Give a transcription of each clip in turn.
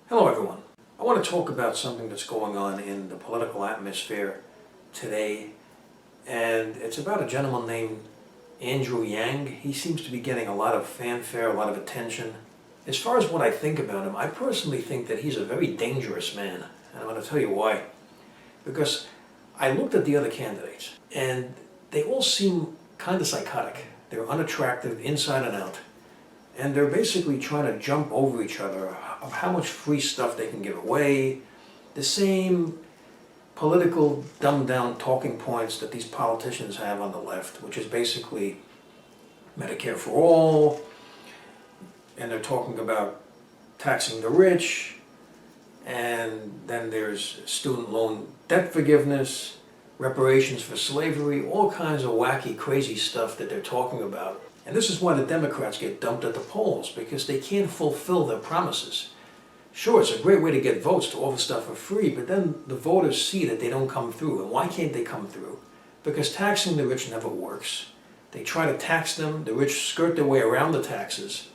Hello everyone. I want to talk about something that's going on in the political atmosphere today, and it's about a gentleman named Andrew Yang. He seems to be getting a lot of fanfare, a lot of attention. As far as what I think about him, I personally think that he's a very dangerous man, and I'm going to tell you why. Because I looked at the other candidates, and they all seem kind of psychotic. They're unattractive inside and out. And they're basically trying to jump over each other of how much free stuff they can give away. The same political dumbed-down talking points that these politicians have on the left, which is basically Medicare for all, and they're talking about taxing the rich, and then there's student loan debt forgiveness, reparations for slavery, all kinds of wacky, crazy stuff that they're talking about. And this is why the Democrats get dumped at the polls, because they can't fulfill their promises. Sure, it's a great way to get votes to offer stuff for free, but then the voters see that they don't come through. And why can't they come through? Because taxing the rich never works. They try to tax them, the rich skirt their way around the taxes.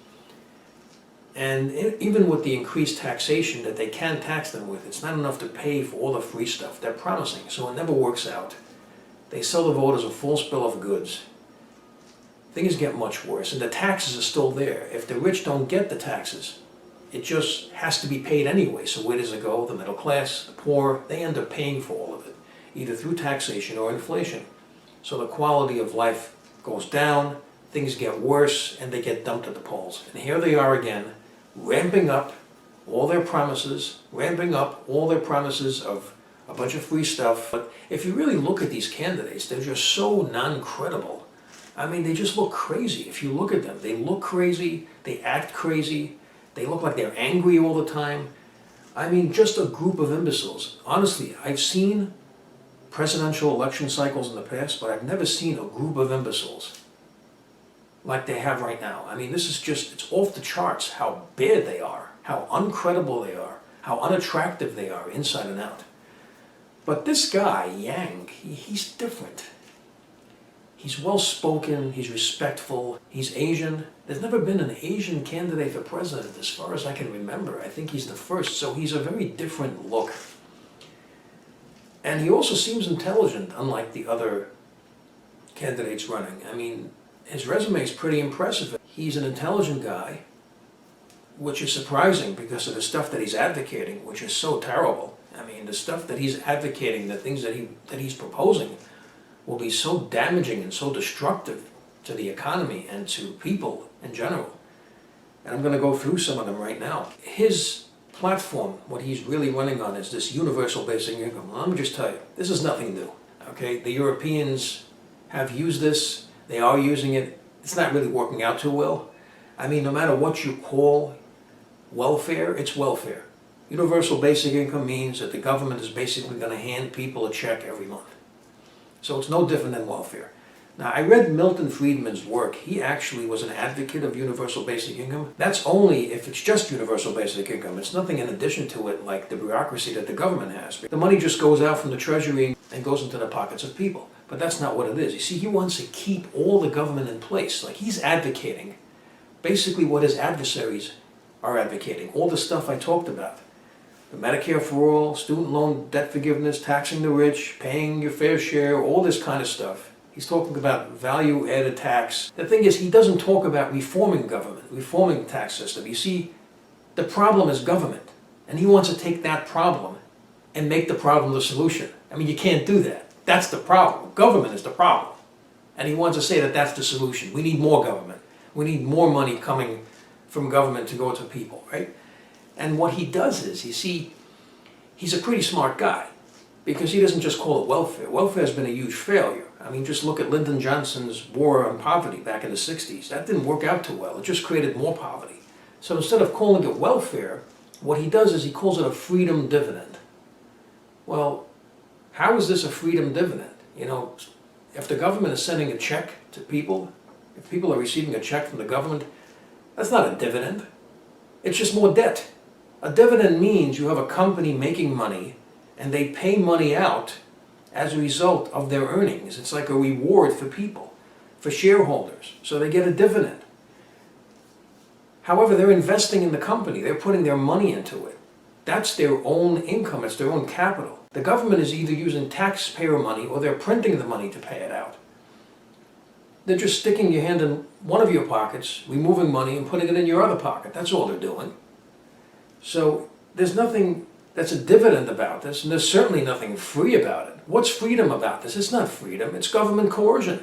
And even with the increased taxation that they can tax them with, it's not enough to pay for all the free stuff they're promising, so it never works out. They sell the voters a false bill of goods. Things get much worse, and the taxes are still there. If the rich don't get the taxes, it just has to be paid anyway. So where does it go? The middle class, the poor, they end up paying for all of it, either through taxation or inflation. So the quality of life goes down, things get worse, and they get dumped at the polls. And here they are again, ramping up all their promises, of a bunch of free stuff. But if you really look at these candidates, they're just so non-credible. I mean, they just look crazy. If you look at them, they look crazy, they act crazy, they look like they're angry all the time. I mean, just a group of imbeciles. Honestly, I've seen presidential election cycles in the past, but I've never seen a group of imbeciles like they have right now. I mean, this is just, it's off the charts how bad they are, how uncredible they are, how unattractive they are inside and out. But this guy, Yang, he's different. He's well-spoken, he's respectful, he's Asian. There's never been an Asian candidate for president as far as I can remember. I think he's the first, so he's a very different look. And he also seems intelligent, unlike the other candidates running. I mean, his resume is pretty impressive. He's an intelligent guy, which is surprising because of the stuff that he's advocating, which is so terrible. I mean, the stuff that he's advocating, the things that he's proposing, will be so damaging and so destructive to the economy and to people in general. And I'm going to go through some of them right now. His platform, what he's really running on, is this universal basic income. Well, let me just tell you, this is nothing new. Okay, the Europeans have used this, they are using it, it's not really working out too well. I mean, no matter what you call welfare, it's welfare. Universal basic income means that the government is basically going to hand people a check every month. So it's no different than welfare. Now, I read Milton Friedman's work. He actually was an advocate of universal basic income. That's only if it's just universal basic income. It's nothing in addition to it, like the bureaucracy that the government has. The money just goes out from the treasury and goes into the pockets of people. But that's not what it is. You see, he wants to keep all the government in place. Like, he's advocating basically what his adversaries are advocating. All the stuff I talked about. The Medicare for all, student loan debt forgiveness, taxing the rich, paying your fair share, all this kind of stuff. He's talking about value-added tax. The thing is, he doesn't talk about reforming government, reforming the tax system. You see, the problem is government, and he wants to take that problem and make the problem the solution. I mean, you can't do that. That's the problem. Government is the problem. And he wants to say that that's the solution. We need more government. We need more money coming from government to go to people, right? And what he does is, you see, he's a pretty smart guy, because he doesn't just call it welfare. Welfare has been a huge failure. I mean, just look at Lyndon Johnson's war on poverty back in the 60s. That didn't work out too well. It just created more poverty. So instead of calling it welfare, what he does is he calls it a freedom dividend. Well, how is this a freedom dividend? You know, if the government is sending a check to people, if people are receiving a check from the government, that's not a dividend. It's just more debt. A dividend means you have a company making money and they pay money out as a result of their earnings. It's like a reward for people, for shareholders, so they get a dividend. However, they're investing in the company. They're putting their money into it. That's their own income, it's their own capital. The government is either using taxpayer money or they're printing the money to pay it out. They're just sticking your hand in one of your pockets, removing money and putting it in your other pocket. That's all they're doing. So there's nothing that's a dividend about this, and there's certainly nothing free about it. What's freedom about this? It's not freedom, it's government coercion.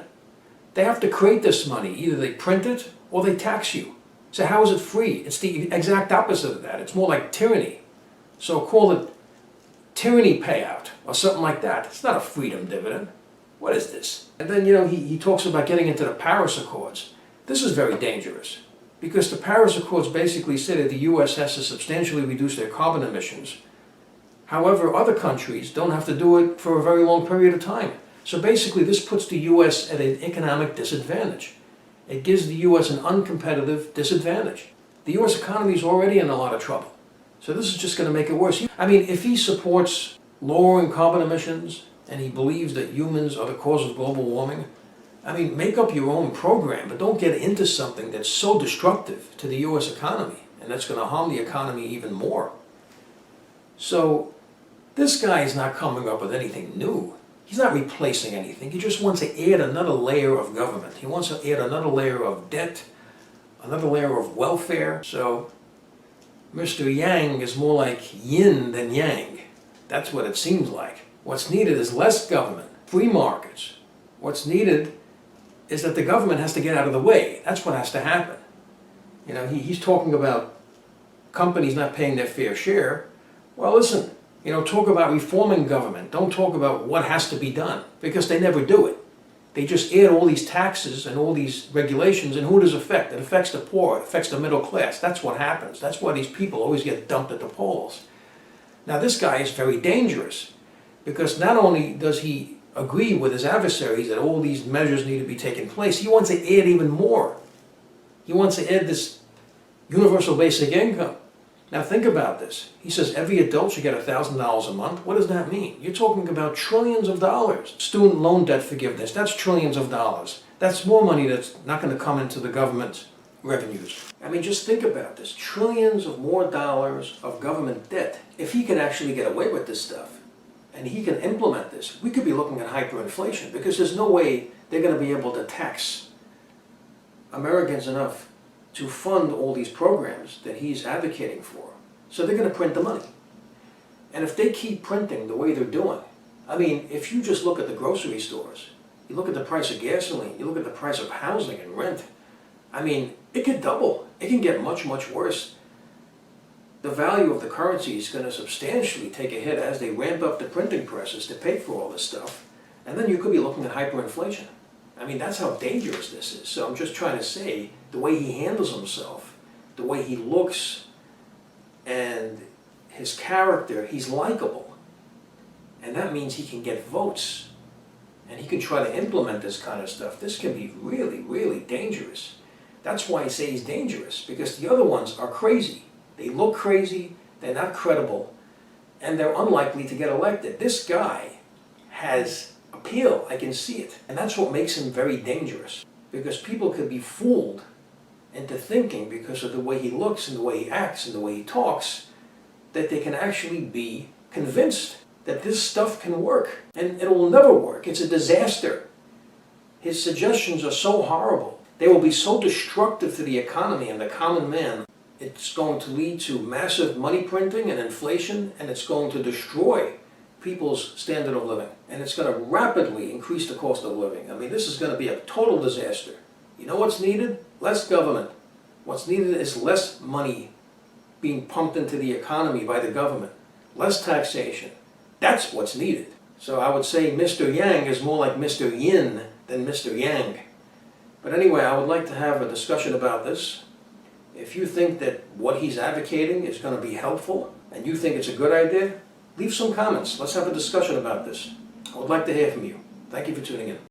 They have to create this money. Either they print it or they tax you. So how is it free? It's the exact opposite of that. It's more like tyranny. So call it tyranny payout or something like that. It's not a freedom dividend. What is this? And then, he talks about getting into the Paris Accords. This is very dangerous because the Paris Accords basically say that the U.S. has to substantially reduce their carbon emissions. However, other countries don't have to do it for a very long period of time. So basically, this puts the U.S. at an economic disadvantage. It gives the U.S. an uncompetitive disadvantage. The U.S. economy is already in a lot of trouble. So this is just going to make it worse. I mean, if he supports lowering carbon emissions and he believes that humans are the cause of global warming, I mean, make up your own program, but don't get into something that's so destructive to the U.S. economy and that's going to harm the economy even more. So this guy is not coming up with anything new. He's not replacing anything. He just wants to add another layer of government. He wants to add another layer of debt, another layer of welfare. So Mr. Yang is more like yin than yang. That's what it seems like. What's needed is less government, free markets. What's needed is that the government has to get out of the way. That's what has to happen. He's talking about companies not paying their fair share. Well, listen, talk about reforming government. Don't talk about what has to be done, because they never do it. They just add all these taxes and all these regulations, and who does it affect? It affects the poor, it affects the middle class. That's what happens. That's why these people always get dumped at the polls. Now this guy is very dangerous, because not only does he agree with his adversaries that all these measures need to be taken place, he wants to add even more. He wants to add this universal basic income. Now think about this. He says every adult should get $1,000 a month. What does that mean? You're talking about trillions of dollars. Student loan debt forgiveness, that's trillions of dollars. That's more money that's not going to come into the government revenues. I mean, just think about this. Trillions of more dollars of government debt. If he can actually get away with this stuff, and he can implement this, we could be looking at hyperinflation, because there's no way they're going to be able to tax Americans enough to fund all these programs that he's advocating for. So they're going to print the money. And if they keep printing the way they're doing, I mean, if you just look at the grocery stores, you look at the price of gasoline, you look at the price of housing and rent, I mean, it could double. It can get much, much worse. The value of the currency is going to substantially take a hit as they ramp up the printing presses to pay for all this stuff. And then you could be looking at hyperinflation. I mean, that's how dangerous this is. So I'm just trying to say, the way he handles himself, the way he looks, and his character, he's likable. And that means he can get votes. And he can try to implement this kind of stuff. This can be really, really dangerous. That's why I say he's dangerous, because the other ones are crazy. They look crazy, they're not credible, and they're unlikely to get elected. This guy has appeal, I can see it. And that's what makes him very dangerous, because people could be fooled into thinking, because of the way he looks and the way he acts and the way he talks, that they can actually be convinced that this stuff can work. And it will never work. It's a disaster. His suggestions are so horrible. They will be so destructive to the economy and the common man. It's going to lead to massive money printing and inflation, and it's going to destroy people's standard of living. And it's going to rapidly increase the cost of living. I mean, this is going to be a total disaster. You know what's needed? Less government. What's needed is less money being pumped into the economy by the government. Less taxation. That's what's needed. So I would say Mr. Yang is more like Mr. Yin than Mr. Yang. But anyway, I would like to have a discussion about this. If you think that what he's advocating is going to be helpful, and you think it's a good idea, leave some comments. Let's have a discussion about this. I would like to hear from you. Thank you for tuning in.